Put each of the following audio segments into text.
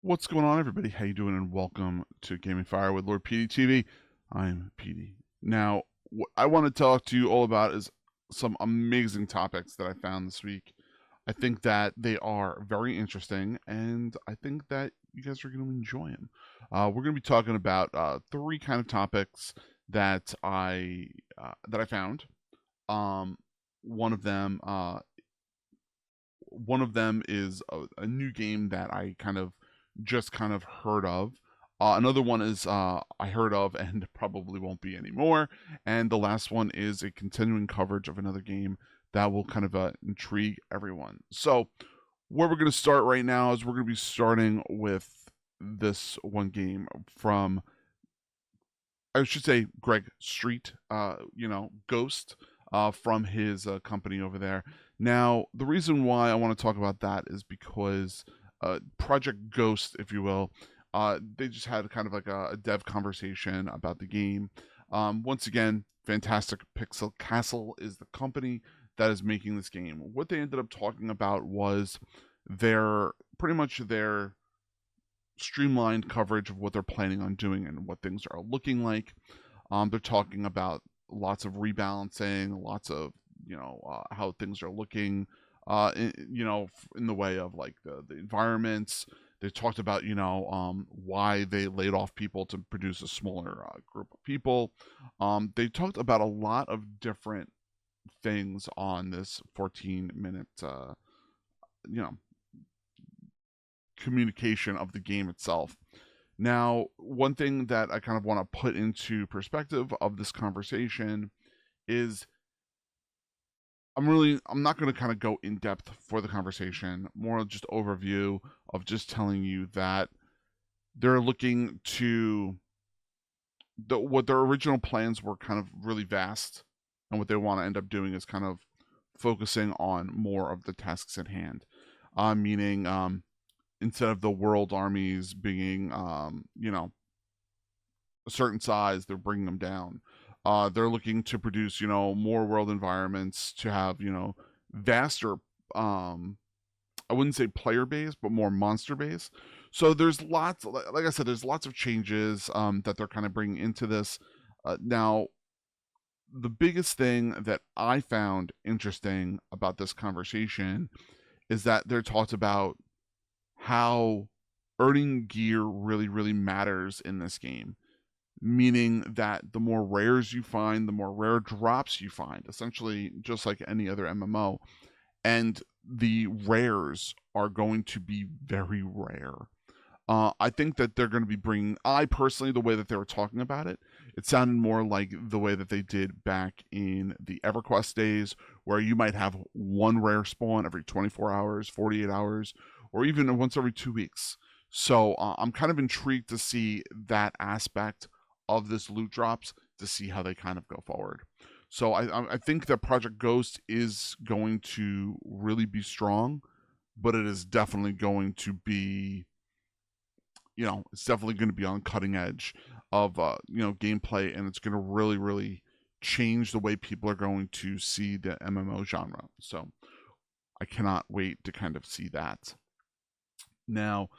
What's going on, everybody? How you doing? And welcome to Gaming Fire with Lord PeteyTV. I'm Petey. Now, what I want to talk to you all about is some amazing topics that I found this week. I think that they are very interesting, and I think that you guys are going to enjoy them. We're going to be talking about three kind of topics that I found. Um, one of them, uh, one of them is a new game that I kind of heard of. Another one is I heard of and probably won't be anymore. And the last one is a continuing coverage of another game that will kind of intrigue everyone. So, where we're going to start right now is we're going to be starting with this one game from, I should say, Greg Street, Ghost, from his company over there. Now, the reason why I want to talk about that is because Project Ghost, if you will, they just had kind of like a dev conversation about the game. Once again, Fantastic Pixel Castle is the company that is making this game. What they ended up talking about was pretty much their streamlined coverage of what they're planning on doing and what things are looking like. They're talking about lots of rebalancing, lots of how things are looking, in the way of like the environments. They talked about why they laid off people to produce a smaller group of people. They talked about a lot of different things on this 14-minute you know communication of the game itself. Now, one thing that I kind of want to put into perspective of this conversation is I'm not going to kind of go in depth for the conversation, more just overview of just telling you that they're looking to what their original plans were kind of really vast, and what they want to end up doing is kind of focusing on more of the tasks at hand. Meaning instead of the world armies being a certain size, they're bringing them down. They're looking to produce more world environments to have vaster, I wouldn't say player base, but more monster base. So there's lots, like I said, there's lots of changes that they're kind of bringing into this. Now, the biggest thing that I found interesting about this conversation is that they're talked about how earning gear really, really matters in this game. Meaning that the more rares you find, the more rare drops you find, essentially just like any other MMO. And the rares are going to be very rare. I think that they're going to be bringing, I personally, the way that they were talking about it, it sounded more like the way that they did back in the EverQuest days, where you might have one rare spawn every 24 hours, 48 hours, or even once every 2 weeks. So I'm kind of intrigued to see that aspect of this loot drops, to see how they kind of go forward. So I think that Project Ghost is going to really be strong, but it is definitely going to be, it's definitely going to be on cutting edge of gameplay, and it's going to really, really change the way people are going to see the MMO genre. So I cannot wait to kind of see that. Now,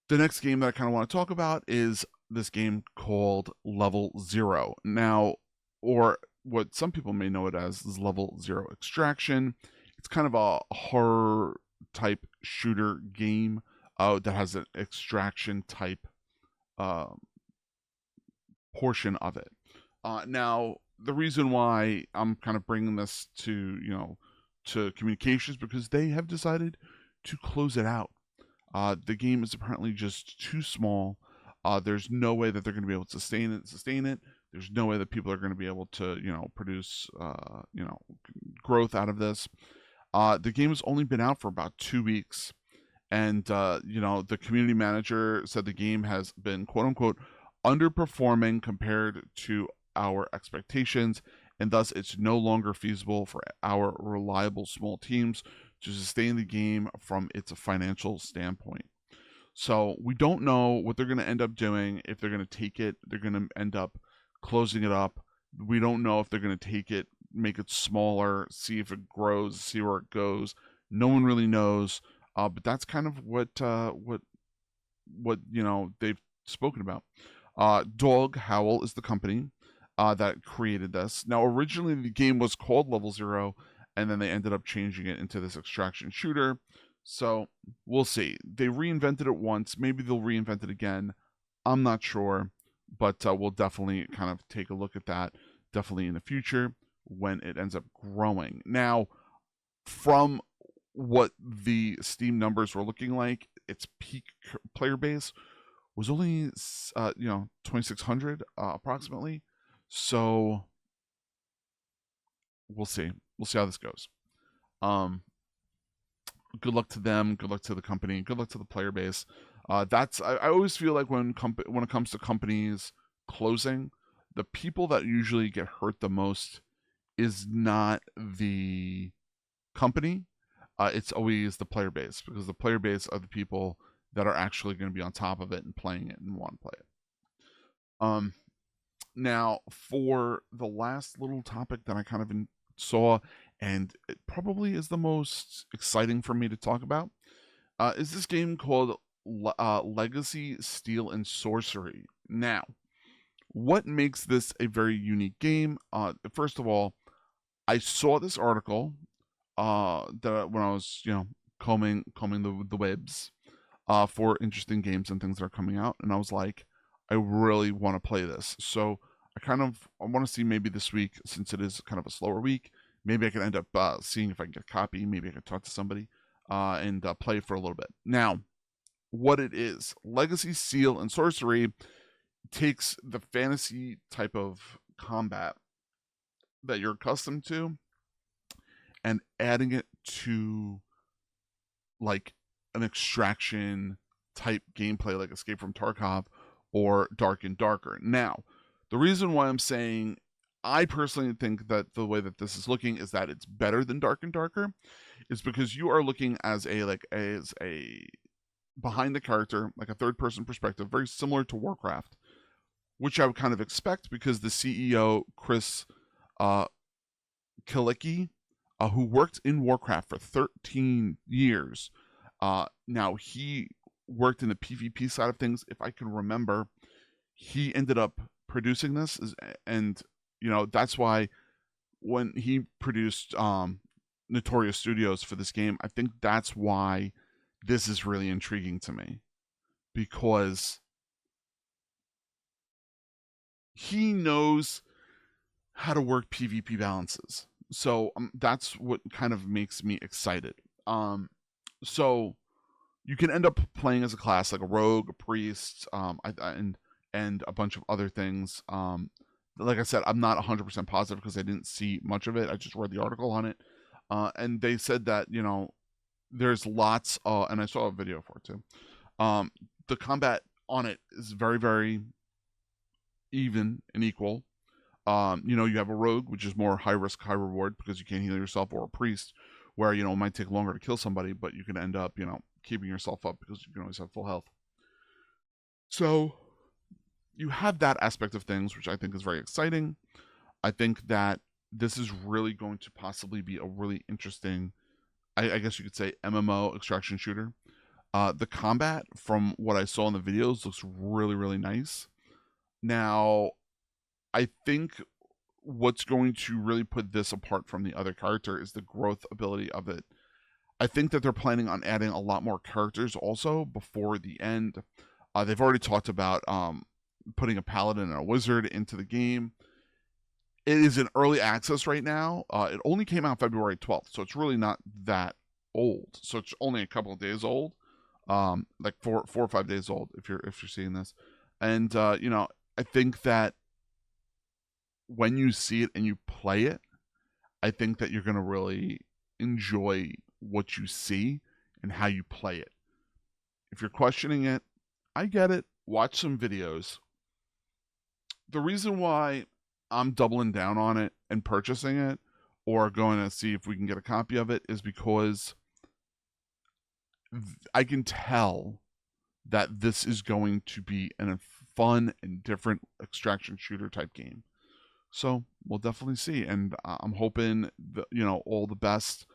the next game that I kind of want to talk about is this game called Level Zero. Now, or what some people may know it as is Level Zero Extraction. It's kind of a horror type shooter game that has an extraction type portion of it. Now, the reason why I'm kind of bringing this to communications, because they have decided to close it out. The game is apparently just too small. There's no way that they're going to be able to sustain it. There's no way that people are going to be able to, produce, growth out of this. The game has only been out for about 2 weeks. And, the community manager said the game has been, quote unquote, underperforming compared to our expectations, and thus it's no longer feasible for our reliable small teams to sustain the game from its financial standpoint. So we don't know what they're going to end up doing. If they're going to take it, they're going to end up closing it up. We don't know if they're going to take it, make it smaller, see if it grows, see where it goes. No one really knows. But that's kind of what what they've spoken about. Dog Howl is the company that created this. Now, originally the game was called Level Zero, and then they ended up changing it into this extraction shooter. So we'll see. They reinvented it once. Maybe they'll reinvent it again. I'm not sure, but we'll definitely kind of take a look at that. Definitely in the future when it ends up growing. Now, from what the Steam numbers were looking like, its peak player base was only 2,600 approximately. So we'll see. We'll see how this goes. Good luck to them. Good luck to the company. Good luck to the player base. I always feel like when it comes to companies closing, the people that usually get hurt the most is not the company. It's always the player base, because the player base are the people that are actually going to be on top of it and playing it and want to play it. Now, for the last little topic that I kind of saw, and it probably is the most exciting for me to talk about, is this game called Legacy, Steel, and Sorcery. Now, what makes this a very unique game? First of all, I saw this article that when I was combing the webs for interesting games and things that are coming out, and I was like, I really want to play this. So I want to see, maybe this week, since it is kind of a slower week, maybe I can end up seeing if I can get a copy. Maybe I can talk to somebody and play for a little bit. Now, what it is, Legacy, Seal, and Sorcery takes the fantasy type of combat that you're accustomed to and adding it to like an extraction type gameplay, like Escape from Tarkov or Dark and Darker. Now, the reason why I'm saying I personally think that the way that this is looking is that it's better than Dark and Darker is because you are looking as a behind the character, like a third person perspective, very similar to Warcraft, which I would kind of expect because the CEO, Chris Kalicki, who worked in Warcraft for 13 years, now he worked in the PvP side of things. If I can remember, he ended up producing this, and that's why when he produced Notorious Studios for this game, I think that's why this is really intriguing to me, because he knows how to work PvP balances. So that's what kind of makes me excited. So you can end up playing as a class like a rogue, a priest, and a bunch of other things. Like I said, I'm not 100% positive because I didn't see much of it. I just read the article on it, and they said that there's lots. And I saw a video for it too. The combat on it is very, very even and equal. You have a rogue, which is more high risk, high reward because you can't heal yourself, or a priest, where it might take longer to kill somebody, but you can end up keeping yourself up because you can always have full health. So you have that aspect of things, which I think is very exciting. I think that this is really going to possibly be a really interesting, I guess you could say, MMO extraction shooter. The combat, from what I saw in the videos, looks really, really nice. Now, I think what's going to really put this apart from the other character is the growth ability of it. I think that they're planning on adding a lot more characters also before the end. They've already talked about putting a paladin and a wizard into the game. It is in early access right now. It only came out February 12th, so it's really not that old. So it's only a couple of days old, like 4 or 5 days old if you're seeing this. And I think that when you see it and you play it, I think that you're going to really enjoy what you see and how you play it. If you're questioning it, I get it. Watch some videos. The reason why I'm doubling down on it and purchasing it, or going to see if we can get a copy of it, is because I can tell that this is going to be a fun and different extraction shooter type game. So we'll definitely see, and I'm hoping that, all the best.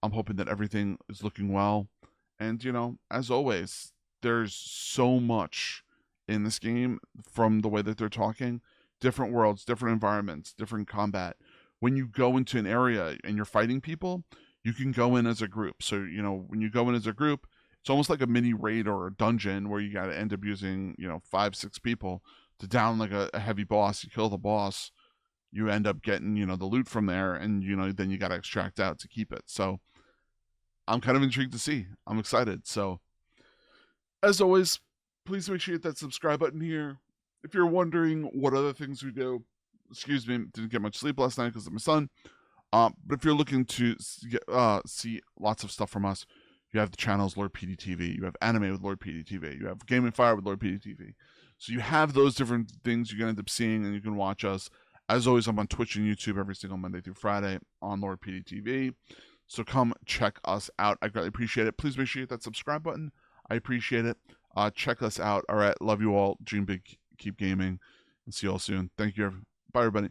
I'm hoping that everything is looking well, and as always, there's so much in this game from the way that they're talking. Different worlds, different environments, different combat. When you go into an area and you're fighting people, you can go in as a group. So, you know, when you go in as a group, it's almost like a mini raid or a dungeon where you got to end up using, you know, 5, 6 people to down like a heavy boss. You kill the boss, you end up getting, you know, the loot from there, and, you know, then you got to extract out to keep it. So I'm kind of intrigued to see. I'm excited. So as always, please make sure you hit that subscribe button here. If you're wondering what other things we do, excuse me, didn't get much sleep last night because of my son. But if you're looking to see lots of stuff from us, you have the channels Lord PeteyTV, you have Anime with Lord PeteyTV, you have Game and Fire with Lord PeteyTV. So you have those different things you can end up seeing, and you can watch us. As always, I'm on Twitch and YouTube every single Monday through Friday on Lord PeteyTV. So come check us out. I greatly appreciate it. Please make sure you hit that subscribe button. I appreciate it. Check us out. All right. Love you all. Dream big. Keep gaming. And see you all soon. Thank you. Bye, everybody.